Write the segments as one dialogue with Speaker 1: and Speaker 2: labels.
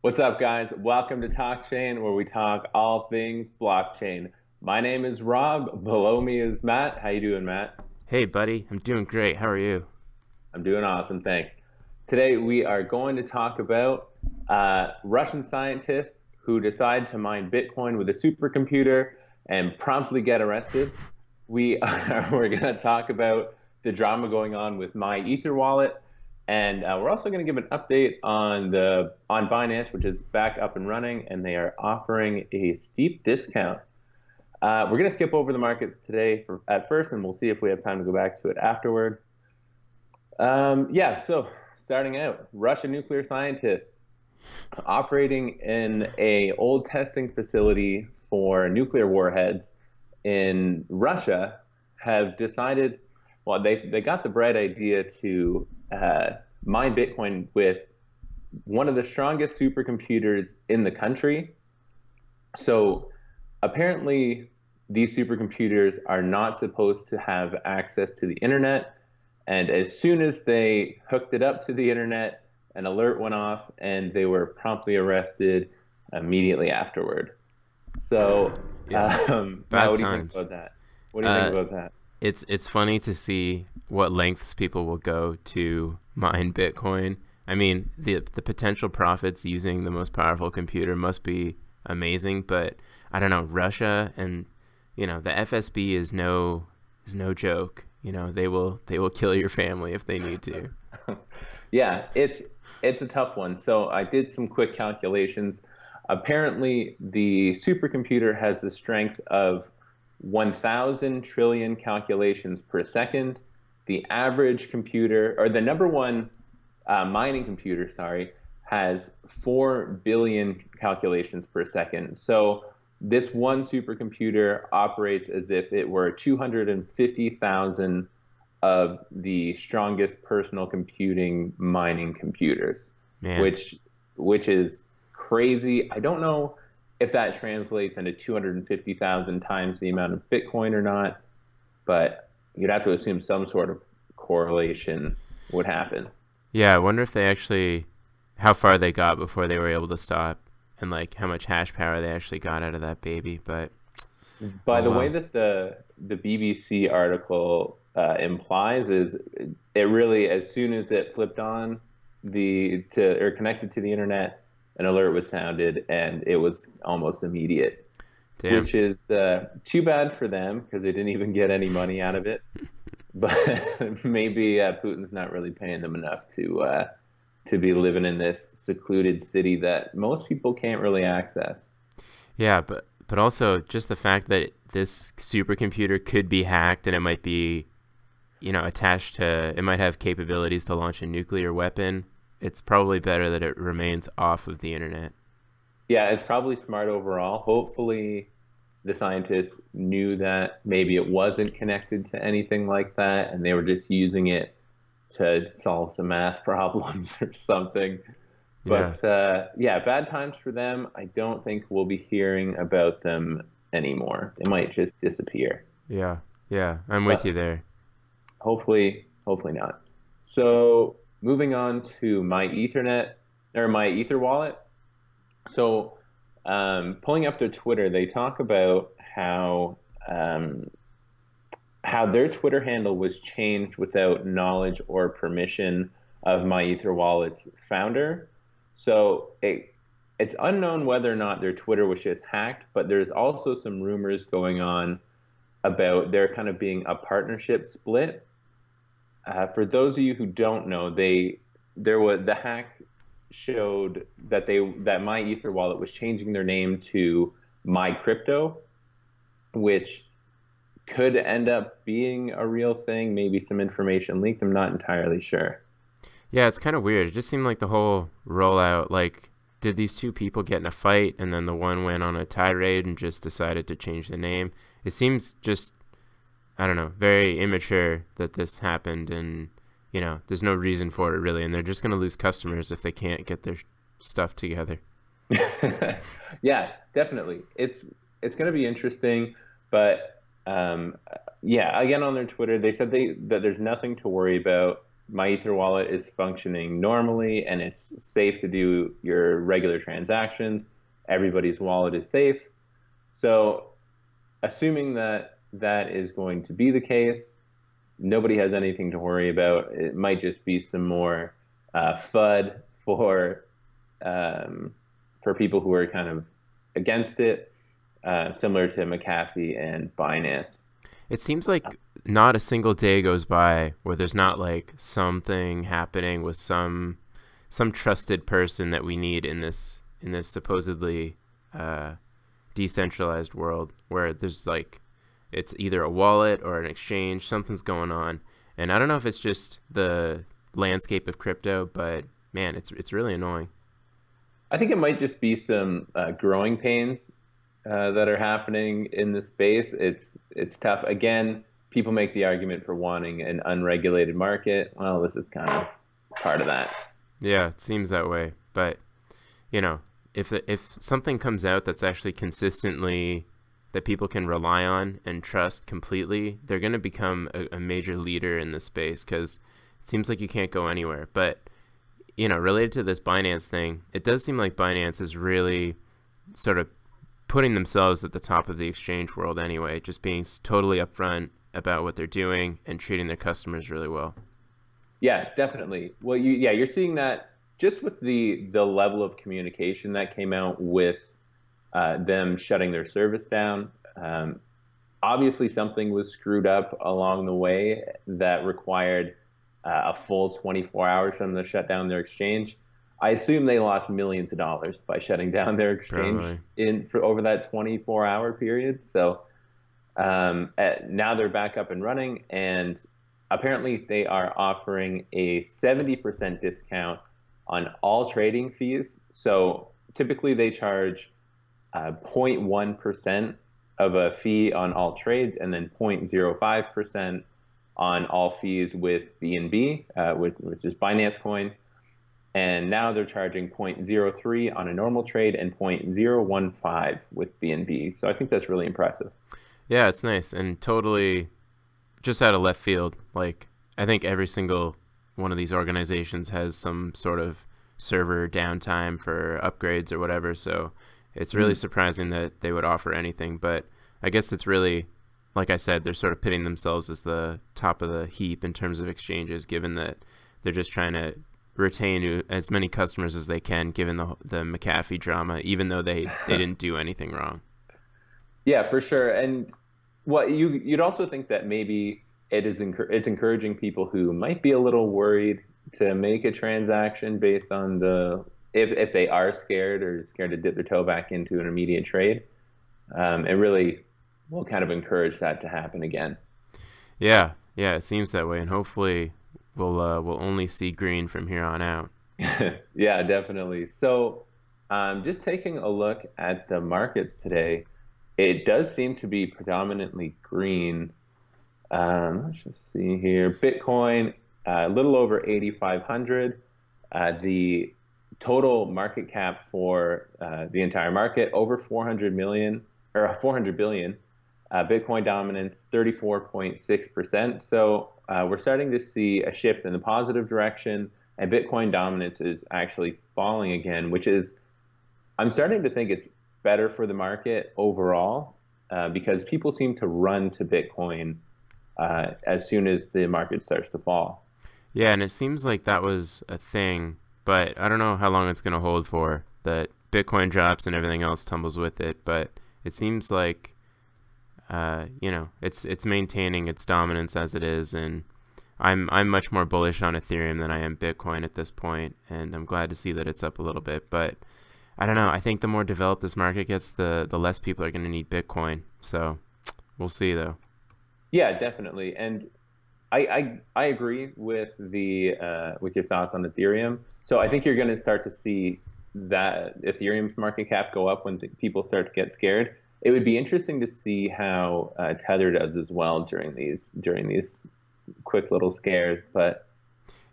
Speaker 1: What's up, guys? Welcome to Talk Chain, where we talk all things blockchain. My name is Rob. Below me is Matt. How you doing, Matt?
Speaker 2: Hey, buddy. I'm doing great. How are you?
Speaker 1: I'm doing awesome, thanks. Today we are going to talk about Russian scientists who decide to mine Bitcoin with a supercomputer and promptly get arrested. We're going to talk about the drama going on with MyEtherWallet, and we're also going to give an update on Binance, which is back up and running, and they are offering a steep discount. We're going to skip over the markets today at first, and we'll see if we have time to go back to it afterward. So starting out, Russian nuclear scientists operating in a old testing facility for nuclear warheads in Russia have decided, well, they got the bright idea to mine Bitcoin with one of the strongest supercomputers in the country. So apparently, these supercomputers are not supposed to have access to the internet. And as soon as they hooked it up to the internet, an alert went off and they were promptly arrested immediately afterward. So,
Speaker 2: Yeah,
Speaker 1: Matt,
Speaker 2: bad
Speaker 1: what do you think
Speaker 2: times.
Speaker 1: about that? What do you think
Speaker 2: Uh,
Speaker 1: about that?
Speaker 2: it's funny to see what lengths people will go to mine Bitcoin. I mean, the potential profits using the most powerful computer must be amazing, but I don't know, Russia and the FSB is no joke. They will kill your family if they need to.
Speaker 1: Yeah, it's a tough one. So I did some quick calculations. Apparently, the supercomputer has the strength of 1,000 trillion calculations per second. The average computer, or the number one mining computer, sorry, has 4 billion calculations per second. So this one supercomputer operates as if it were 250,000 of the strongest personal computing mining computers,
Speaker 2: Man.
Speaker 1: which which is crazy. I don't know if that translates into 250,000 times the amount of Bitcoin or not, but you'd have to assume some sort of correlation would happen.
Speaker 2: Yeah, I wonder if they actually how far they got before they were able to stop and like how much hash power they actually got out of that baby, but
Speaker 1: By
Speaker 2: oh
Speaker 1: the way
Speaker 2: well.
Speaker 1: that the BBC article implies is it really, as soon as it flipped on the to or connected to the internet, an alert was sounded and it was almost immediate,
Speaker 2: Damn.
Speaker 1: which is too bad for them because they didn't even get any money out of it. But maybe Putin's not really paying them enough to be living in this secluded city that most people can't really access.
Speaker 2: Yeah, but also just the fact that this supercomputer could be hacked and it might be, attached to it might have capabilities to launch a nuclear weapon. It's probably better that it remains off of the internet.
Speaker 1: Yeah, it's probably smart overall. Hopefully, the scientists knew that maybe it wasn't connected to anything like that, and they were just using it to solve some math problems or something.
Speaker 2: Yeah.
Speaker 1: But yeah, bad times for them. I don't think we'll be hearing about them anymore. They might just disappear.
Speaker 2: Yeah. Yeah, I'm with you
Speaker 1: But
Speaker 2: there.
Speaker 1: hopefully not. So moving on to my Ethernet or my Ether wallet. So pulling up their Twitter, they talk about um, how their Twitter handle was changed without knowledge or permission of MyEtherWallet's founder. So it's unknown whether or not their Twitter was just hacked, but there's also some rumors going on about there kind of being a partnership split. For those of you who don't know, there was the hack showed that my Ether wallet was changing their name to My Crypto, which could end up being a real thing. Maybe some information leaked. I'm not entirely sure.
Speaker 2: Yeah, it's kind of weird. It just seemed like the whole rollout, like, did these two people get in a fight and then the one went on a tirade and just decided to change the name? It seems just, I don't know, very immature that this happened and, there's no reason for it really. And they're just going to lose customers if they can't get their stuff together.
Speaker 1: Yeah, definitely. It's going to be interesting, but yeah, again on their Twitter, they said that there's nothing to worry about. MyEtherWallet is functioning normally and it's safe to do your regular transactions. Everybody's wallet is safe. So, assuming that that is going to be the case, nobody has anything to worry about. It might just be some more FUD for people who are kind of against it, similar to McAfee and Binance.
Speaker 2: It seems like not a single day goes by where there's not like something happening with some trusted person that we need in this supposedly decentralized world, where there's like it's either a wallet or an exchange, something's going on. And I don't know if it's just the landscape of crypto, but man, it's really annoying.
Speaker 1: I think it might just be some growing pains that are happening in the space. It's tough. Again, people make the argument for wanting an unregulated market. Well, this is kind of part of that.
Speaker 2: Yeah, it seems that way. But you know, if something comes out that's actually consistently that people can rely on and trust completely, they're going to become a major leader in this space, because it seems like you can't go anywhere. But you know, related to this Binance thing, it does seem like Binance is really sort of putting themselves at the top of the exchange world anyway, just being totally upfront about what they're doing and treating their customers really well.
Speaker 1: Yeah, definitely. Well, you're seeing that just with the level of communication that came out with them shutting their service down. Obviously, something was screwed up along the way that required a full 24 hours for them to shut down their exchange. I assume they lost millions of dollars by shutting down their exchange over that 24-hour period. So now they're back up and running, and apparently they are offering a 70% discount on all trading fees. So typically they charge 0.1% of a fee on all trades, and then 0.05% on all fees with BNB, which is Binance Coin. And now they're charging 0.03 on a normal trade and 0.015 with BNB. So I think that's really impressive.
Speaker 2: Yeah, it's nice and totally just out of left field. Like, I think every single one of these organizations has some sort of server downtime for upgrades or whatever. So it's really surprising that they would offer anything. But I guess it's really, like I said, they're sort of pitting themselves as the top of the heap in terms of exchanges, given that they're just trying to retain as many customers as they can, given the McAfee drama, even though they didn't do anything wrong.
Speaker 1: Yeah, for sure. And what you'd also think that maybe it's encouraging people who might be a little worried to make a transaction based on if they are scared to dip their toe back into an immediate trade. It really will kind of encourage that to happen again.
Speaker 2: Yeah, it seems that way, and hopefully we'll only see green from here on out.
Speaker 1: Yeah, definitely. So just taking a look at the markets today, it does seem to be predominantly green. Let's just see here. Bitcoin, a little over 8,500. The total market cap for the entire market, over 400 million or 400 billion. Bitcoin dominance, 34.6%. So we're starting to see a shift in the positive direction, and Bitcoin dominance is actually falling again, which is, I'm starting to think it's better for the market overall, because people seem to run to Bitcoin as soon as the market starts to fall.
Speaker 2: Yeah, and it seems like that was a thing, but I don't know how long it's going to hold for, that Bitcoin drops and everything else tumbles with it. But it seems like it's maintaining its dominance as it is, and I'm much more bullish on Ethereum than I am Bitcoin at this point, and I'm glad to see that it's up a little bit. But I don't know, I think the more developed this market gets, the less people are going to need Bitcoin. So we'll see, though. Yeah,
Speaker 1: definitely. And I agree with your thoughts on Ethereum. So I think you're going to start to see that Ethereum's market cap go up when people start to get scared. It would be interesting to see how Tether does as well during these quick little scares. But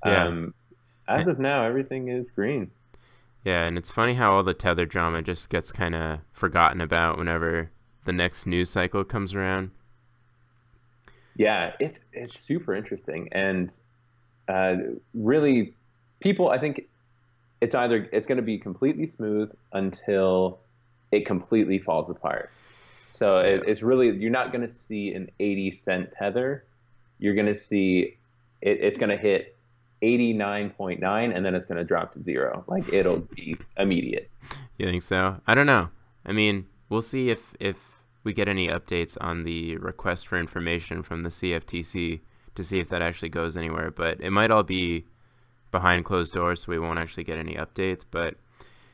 Speaker 1: as of now, everything is green.
Speaker 2: Yeah, and it's funny how all the Tether drama just gets kind of forgotten about whenever the next news cycle comes around.
Speaker 1: Yeah, it's super interesting. And uh, really, people, I think it's going to be completely smooth until it completely falls apart. So
Speaker 2: Yeah.
Speaker 1: it's really, you're not going to see an 80-cent tether. You're going to see it's going to hit 89.9 and then it's going to drop to zero. Like it'll be immediate.
Speaker 2: You think so? I don't know. I mean, we'll see if we get any updates on the request for information from the CFTC to see if that actually goes anywhere. But it might all be behind closed doors, so we won't actually get any updates. But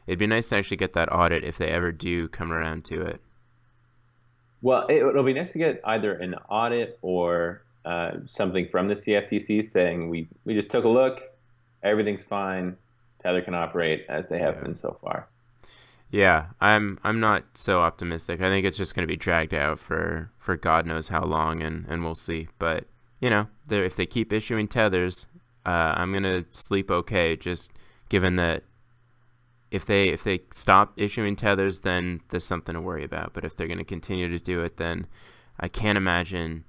Speaker 2: it'd be nice to actually get that audit if they ever do come around to it.
Speaker 1: Well, it'll be nice to get either an audit or something from the CFTC saying we just took a look, everything's fine, Tether can operate as they have been so far.
Speaker 2: Yeah, I'm not so optimistic. I think it's just going to be dragged out for God knows how long, and we'll see. But you know, if they keep issuing tethers, I'm gonna sleep okay. Just given that if they stop issuing tethers, then there's something to worry about. But if they're going to continue to do it, then I can't imagine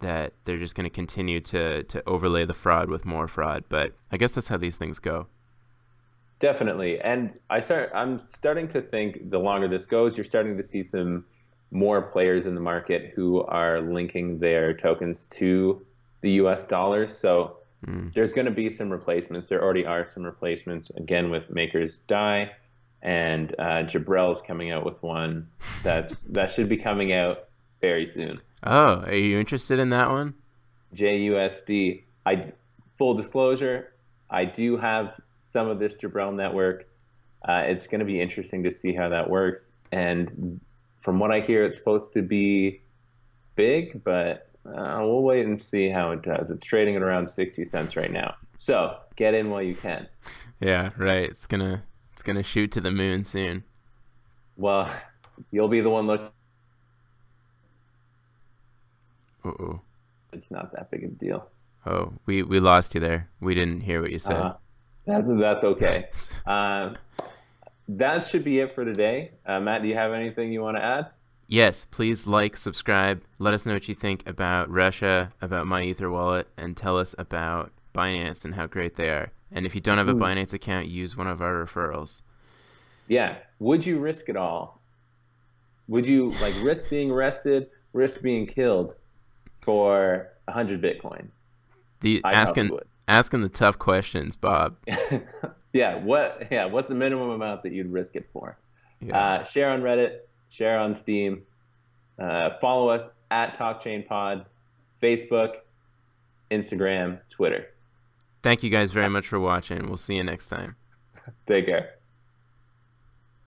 Speaker 2: that they're just going to continue to overlay the fraud with more fraud. But I guess that's how these things go.
Speaker 1: Definitely. And I'm starting to think the longer this goes, you're starting to see some more players in the market who are linking their tokens to the US dollars. So there's going to be some replacements. There already are some replacements, again, with Maker's DAI, and Jabrel's coming out with one that should be coming out very soon.
Speaker 2: Oh, are you interested in that one?
Speaker 1: JUSD. Full disclosure, I do have some of this Jabrel network. It's going to be interesting to see how that works. And from what I hear, it's supposed to be big, but we'll wait and see how it does. It's trading at around 60 cents right now. So get in while you can.
Speaker 2: Yeah, right. It's gonna shoot to the moon soon.
Speaker 1: Well, you'll be the one looking.
Speaker 2: Uh-oh.
Speaker 1: It's not that big of a deal.
Speaker 2: Oh, we lost you there. We didn't hear what you said.
Speaker 1: That's okay. That should be it for today. Matt, do you have anything you want to add?
Speaker 2: Yes, please like, subscribe. Let us know what you think about Russia, about MyEtherWallet, and tell us about Binance and how great they are. And if you don't have a Binance account, use one of our referrals.
Speaker 1: Yeah. Would you risk it all? Would you risk being arrested, risk being killed for 100 Bitcoin?
Speaker 2: Asking the tough questions, Bob.
Speaker 1: Yeah. What's the minimum amount that you'd risk it for?
Speaker 2: Yeah.
Speaker 1: Share on Reddit. Share on Steam. Follow us at TalkChainPod, Facebook, Instagram, Twitter.
Speaker 2: Thank you guys very much for watching. We'll see you next time.
Speaker 1: Take care.